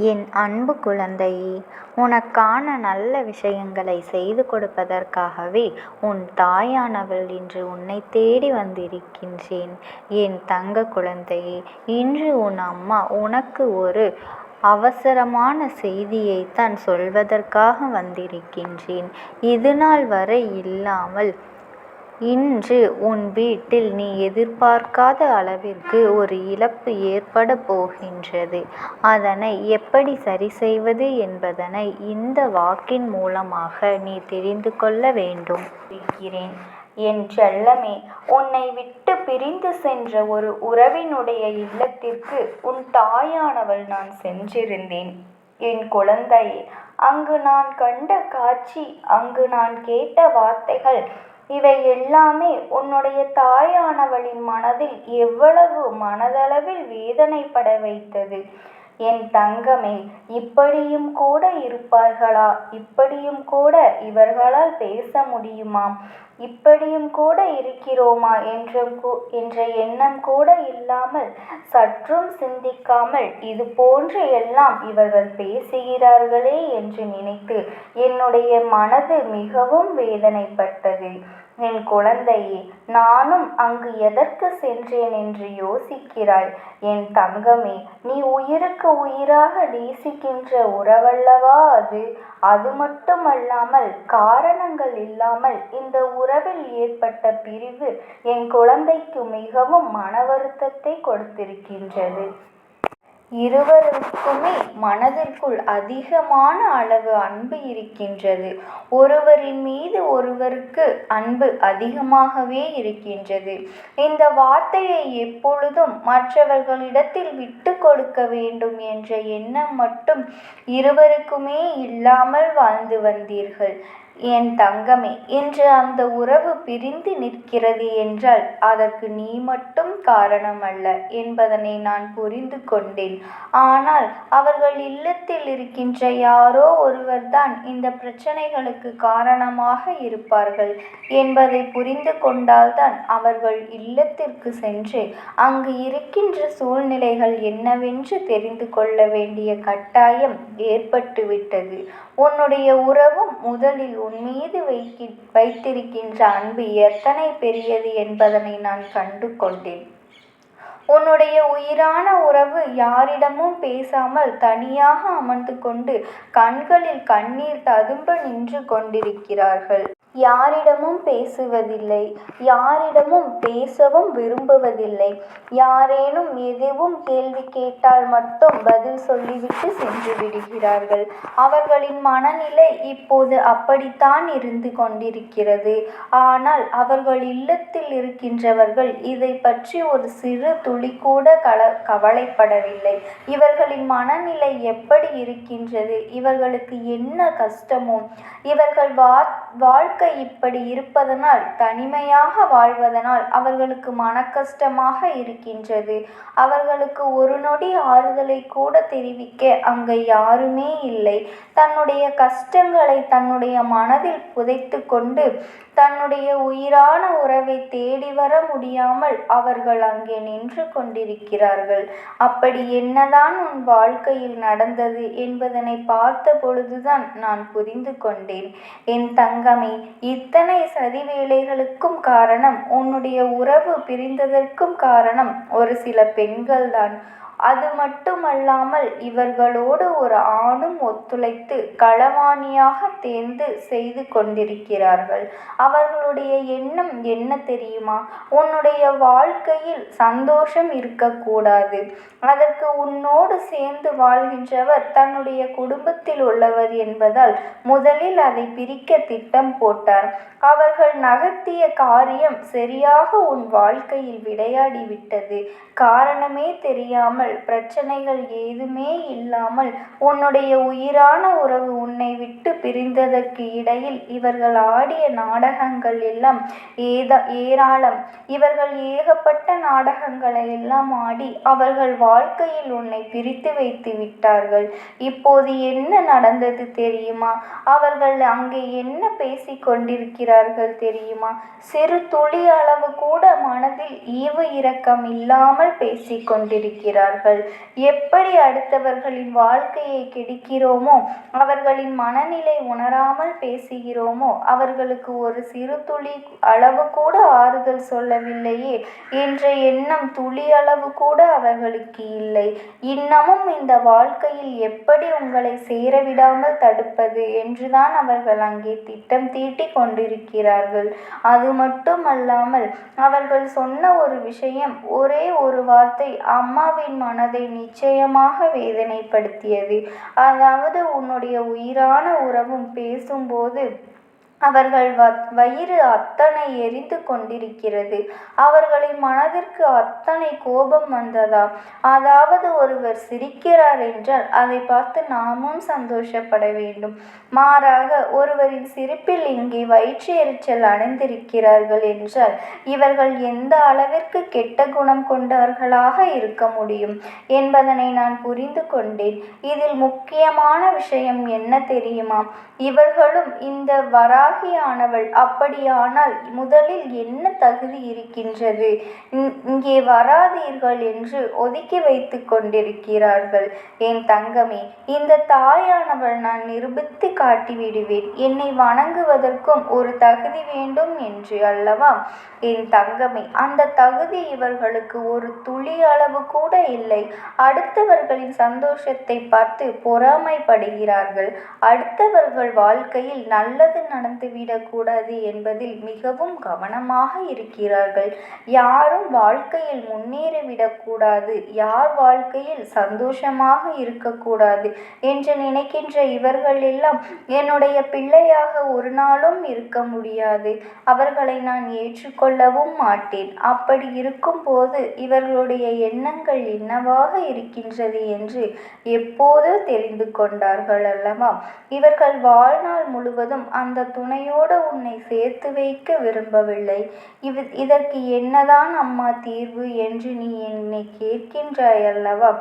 என் அன்பு குழந்தையே, உனக்கான நல்ல விஷயங்களை செய்து கொடுப்பதற்காகவே உன் தாயானவள் இன்று உன்னை தேடி வந்திருக்கின்றேன். என் தங்க குழந்தையே, இன்று உன் அம்மா உனக்கு ஒரு அவசரமான செய்தியைத்தான் சொல்வதற்காக வந்திருக்கின்றேன். இதுநாள் வரை இல்லாமல் இன்று உன் வீட்டில் நீ எதிர்பார்க்காத அளவிற்கு ஒரு இழப்பு ஏற்பட போகின்றது. அதனை எப்படி சரி செய்வது என்பதனை இந்த வாக்கின் மூலமாக நீ தெரிந்து கொள்ள வேண்டும் இருக்கிறேன். என் செல்லமே, உன்னை விட்டு பிரிந்து சென்ற ஒரு உறவினுடைய இல்லத்திற்கு உன் தாயானவள் நான் சென்றிருந்தேன். என் குழந்தையே, அங்கு நான் கண்ட காட்சி, அங்கு நான் கேட்ட வார்த்தைகள், இவை எல்லாமே உன்னுடைய தாயானவளின் மனதில் எவ்வளவு மனதளவில் வேதனைப்பட வைத்தது. என் தங்கமே, இப்படியும் கூட இருப்பார்களா? இப்படியும் கூட இவர்களால் பேச முடியுமா? இப்படியும் கூட இருக்கிறோமா என்ற எண்ணம் கூட இல்லாமல், சற்றும் சிந்திக்காமல் இது போன்று எல்லாம் இவர்கள் பேசுகிறார்களே என்று நினைத்து என்னுடைய மனது மிகவும் வேதனைப்பட்டது. என் குழந்தையே, நானும் அங்கு எதற்கு சென்றேன் என்று யோசிக்கிறாய்? என் தங்கமே, நீ உயிருக்கு உயிராக நேசிக்கின்ற உறவல்லவா அது? அது மட்டுமல்லாமல் காரணங்கள் இல்லாமல் இந்த உறவில் ஏற்பட்ட பிரிவு என் குழந்தைக்கு மிகவும் மன வருத்தத்தை கொடுத்திருக்கின்றது. இருவருக்குமே மனதிற்குள் அதிகமான அளவு அன்பு இருக்கின்றது. ஒருவரின் மீது ஒருவருக்கு அன்பு அதிகமாகவே இருக்கின்றது. இந்த வார்த்தையை எப்பொழுதும் மற்றவர்களிடத்தில் விட்டு கொடுக்க வேண்டும் என்ற எண்ணம் மட்டும் இருவருக்குமே இல்லாமல் வாழ்ந்து வந்தீர்கள். என் தங்கமே, இன்று அந்த உறவு பிரிந்து நிற்கிறது என்றால் அதற்கு நீ மட்டும் காரணம் அல்ல என்பதனை நான் புரிந்து கொண்டேன். ஆனால் அவர்கள் இல்லத்தில் இருக்கின்ற யாரோ ஒருவர்தான் இந்த பிரச்சனைகளுக்கு காரணமாக இருப்பார்கள் என்பதை புரிந்து கொண்டால்தான் அவர்கள் இல்லத்திற்கு சென்று அங்கு இருக்கின்ற சூழ்நிலைகள் என்னவென்று தெரிந்து கொள்ள வேண்டிய கட்டாயம் ஏற்பட்டுவிட்டது. உன்னுடைய உறவும் முதலில் உன் மீது வைத்திருக்கின்ற அன்பு எத்தனை பெரியது என்பதனை நான் கண்டு கொண்டேன். உன்னுடைய உயிரான உறவு யாரிடமும் பேசாமல் தனியாக அமர்ந்து கொண்டு கண்களில் கண்ணீர் ததும்ப நின்று கொண்டிருக்கிறார்கள். யாரிடமும் பேசுவதில்லை, யாரிடமும் பேசவும் விரும்புவதில்லை. யாரேனும் எதுவும் கேள்வி கேட்டால் மட்டும் பதில் சொல்லிவிட்டு சென்று விடுகிறார்கள். அவர்களின் மனநிலை இப்போது அப்படித்தான் இருந்து கொண்டிருக்கிறது. ஆனால் அவர்கள் இல்லத்தில் இருக்கின்றவர்கள் இதை பற்றி ஒரு சிறு துளி கூட கவலைப்படவில்லை. இவர்களின் மனநிலை எப்படி இருக்கின்றது, இவர்களுக்கு என்ன கஷ்டமோ, இவர்கள் வாழ்க்கை இப்படி இருப்பதனால், தனிமையாக வாழ்வதனால் அவர்களுக்கு மனக்கஷ்டமாக இருக்கின்றது. அவர்களுக்கு ஒரு நொடி ஆறுதலை கூட தெரிவிக்க அங்கே யாருமே இல்லை. தன்னுடைய கஷ்டங்களை தன்னுடைய மனதில் புதைத்து கொண்டு தன்னுடைய உயிரான உறவை தேடி வர முடியாமல் அவர்கள் அங்கே நின்று கொண்டிருக்கிறார்கள். அப்படி என்னதான் உன் வாழ்க்கையில் நடந்தது என்பதனை பார்த்த பொழுதுதான் நான் புரிந்து கொண்டேன். என் தங்கமே, இத்தனை சதி வேலைகளுக்கும் காரணம், உன்னுடைய உறவு பிரிந்ததற்கும் காரணம் ஒரு சில பெண்கள்தான். அது மட்டுமல்லாமல் இவர்களோடு ஒரு ஆணும் ஒத்துழைத்து களவாணியாக தேர்ந்து செய்து கொண்டிருக்கிறார்கள். அவர்களுடைய எண்ணம் என்ன தெரியுமா? உன்னுடைய வாழ்க்கையில் சந்தோஷம் இருக்கக்கூடாது. அதற்கு உன்னோடு சேர்ந்து வாழ்கின்றவர் தன்னுடைய குடும்பத்தில் உள்ளவர் என்பதால் முதலில் அதை பிரிக்க திட்டம் போட்டார். அவர்கள் நகர்த்திய காரியம் சரியாக உன் வாழ்க்கையில் விளையாடிவிட்டது. காரணமே தெரியாமல், பிரச்சனைகள் ஏதுமே இல்லாமல் உன்னுடைய உயிரான உறவு உன்னை விட்டு பிரிந்ததற்கு இடையில் இவர்கள் ஆடிய நாடகங்கள் எல்லாம் ஏராளம். இவர்கள் ஏகப்பட்ட நாடகங்களை எல்லாம் ஆடி அவர்கள் வாழ்க்கையில் உன்னை பிரித்து வைத்து விட்டார்கள். இப்போது என்ன நடந்தது தெரியுமா? அவர்கள் அங்கே என்ன பேசிக் கொண்டிருக்கிறார்கள் தெரியுமா? சிறு துளி அளவு கூட மனதில் ஈவு இரக்கம் இல்லாமல் பேசிக் கொண்டிருக்கிறார்கள். பேசுகிறார்கள். எப்படி அடுத்தவர்களின் வாழ்க்கையை கெடுக்கிறோமோ, அவர்களின் மனநிலை உணராமல் பேசுகிறோமோ, அவர்களுக்கு ஒரு சிறு துளி அளவு கூட ஆறுதல் சொல்லவில்லையே என்ற எண்ணம் துளி அளவு கூட அவர்களுக்கு இல்லை. இன்னமும் இந்த வாழ்க்கையில் எப்படி உங்களை சேரவிடாமல் தடுப்பது என்றுதான் அவர்கள் அங்கே திட்டம் தீட்டிக் கொண்டிருக்கிறார்கள். அது மட்டுமல்லாமல் அவர்கள் சொன்ன ஒரு விஷயம், ஒரே ஒரு வார்த்தை அம்மாவின் மனதை நிச்சயமாக வேதனைப்படுத்தியது. அதாவது உன்னுடைய உயிரான உறவும் பேசும்போது அவர்கள் வயிறு அத்தனை எரிந்து கொண்டிருக்கிறது. அவர்களின் மனதிற்கு அத்தனை கோபம் வந்ததா? அதாவது ஒருவர் சிரிக்கிறார் என்றால் அதை பார்த்து நாமும் சந்தோஷப்பட வேண்டும். மாறாக ஒருவரின் சிரிப்பில் இங்கே வயிற்று எரிச்சல் அடைந்திருக்கிறார்கள் என்றால் இவர்கள் எந்த அளவிற்கு கெட்ட குணம் கொண்டவர்களாக இருக்க முடியும் என்பதனை நான் புரிந்து கொண்டேன். இதில் முக்கியமான விஷயம் என்ன தெரியுமா? இவர்களும் இந்த வராகியானவள் அப்படியானால் முதலில் என்ன தகுதி இருக்கின்றது, இங்கே வராதீர்கள் என்று ஒதுக்கி வைத்து கொண்டிருக்கிறார்கள். என் தங்கமே, இந்த தாயானவள் நான் நிரூபித்து காட்டிவிடுவேன். என்னை வணங்குவதற்கும் ஒரு தகுதி வேண்டும் என்று அல்லவா? என் தங்கமே, அந்த தகுதி இவர்களுக்கு ஒரு துளி அளவு கூட இல்லை. அடுத்தவர்களின் சந்தோஷத்தை பார்த்து பொறாமைப்படுகிறார்கள். அடுத்தவர்கள் வாழ்க்கையில் நல்லது நடந்துவிடக்கூடாது என்பதில் மிகவும் கவனமாக இருக்கிறார்கள். யாரும் வாழ்க்கையில் முன்னேறிவிடக்கூடாது, யார் வாழ்க்கையில் சந்தோஷமாக இருக்கக்கூடாது என்று நினைக்கின்ற இவர்கள் எல்லாம் என்னுடைய பிள்ளையாக ஒரு நாளும் இருக்க முடியாது. அவர்களை நான் ஏற்றுக்கொள்ளவும் மாட்டேன். அப்படி இருக்கும்போது இவர்களுடைய எண்ணங்கள் என்னவாக இருக்கின்றது என்று எப்போதோ தெரிந்து கொண்டார்கள் அல்லவா? இவர்கள் வாழ்நாள் முழுவதும் அந்த துணையோடு உன்னை சேர்த்து வைக்க விரும்பவில்லை. இதற்கு என்னதான் அம்மா தீர்வு என்று நீ என்னை கேட்கின்றாய் அல்லவா?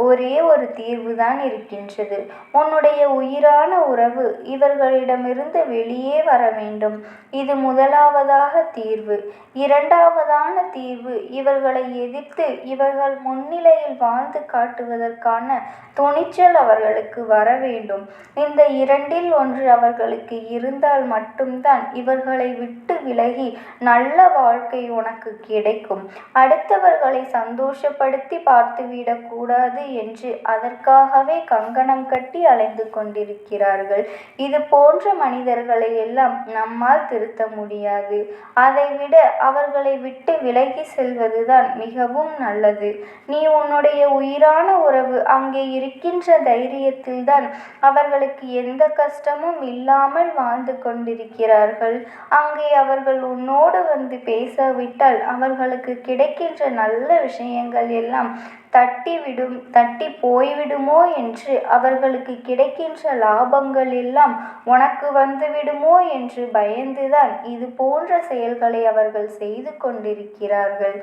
ஒரே ஒரு தீர்வுதான் இருக்கின்றது. உன்னுடைய உயிரான உறவு இவர்களிடமிருந்து வெளியே வர வேண்டும். இது முதலாவதாக தீர்வு. இரண்டாவதான தீர்வு, இவர்களை எதிர்த்து இவர்கள் முன்னிலையில் வாழ்ந்து காட்டுவதற்கான துணிச்சல் அவர்களுக்கு வர வேண்டும். இந்த இரண்டில் ஒன்று அவர்களுக்கு இருந்தால் மட்டும்தான் இவர்களை விட்டு விலகி நல்ல வாழ்க்கை உனக்கு கிடைக்கும். அடுத்தவர்களை சந்தோஷப்படுத்தி பார்த்துவிடக் கூடாது என்று அதற்காகவே கங்கணம் கட்டி அலைந்து கொண்டிருக்கிறார்கள். இது போன்ற மனிதர்களை எல்லாம் நம்மால் திருத்த முடியாது. அதைவிட அவர்களை விட்டு விலகி செல்வதுதான் மிகவும் நல்லது. நீ உன்னுடைய உயிரான உறவு அங்கே இருக்கின்ற தைரியத்தில்தான் அவர்களுக்கு எந்த கஷ்டமும் இல்லாமல் வாழ்ந்து கொண்டிருக்கிறார்கள். அங்கே அவர்கள் உன்னோடு வந்து பேசாவிட்டால் அவர்களுக்கு கிடைக்கின்ற நல்ல விஷயங்கள் எல்லாம் தட்டி போய்விடுமோ என்று, அவர்களுக்கு கிடைக்கின்ற லாபங்கள் எல்லாம் உனக்கு வந்துவிடுமோ என்று பயந்துதான் இது போன்ற செயல்களை அவர்கள் செய்து கொண்டிருக்கிறார்கள்.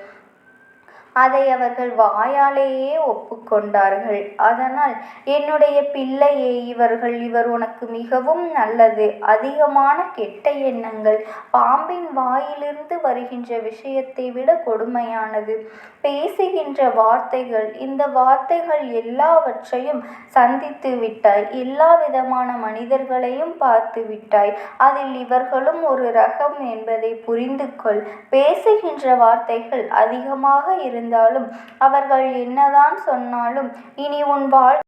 அதை அவர்கள் வாயாலேயே ஒப்புக்கொண்டார்கள். அதனால் என்னுடைய பிள்ளையே, இவர் உனக்கு மிகவும் நல்லது. அதிகமான கெட்ட எண்ணங்கள் பாம்பின் வாயிலிருந்து வருகின்ற விஷயத்தை விட கொடுமையானது. பேசுகின்ற வார்த்தைகள், இந்த வார்த்தைகள் எல்லாவற்றையும் சந்தித்து விட்டாய். எல்லா விதமான மனிதர்களையும் பார்த்து விட்டாய். அதில் இவர்களும் ஒரு ரகம் என்பதை புரிந்து கொள். பேசுகின்ற வார்த்தைகள் அதிகமாக இருந்தாலும் அவர்கள் என்னதான் சொன்னாலும் இனி உன்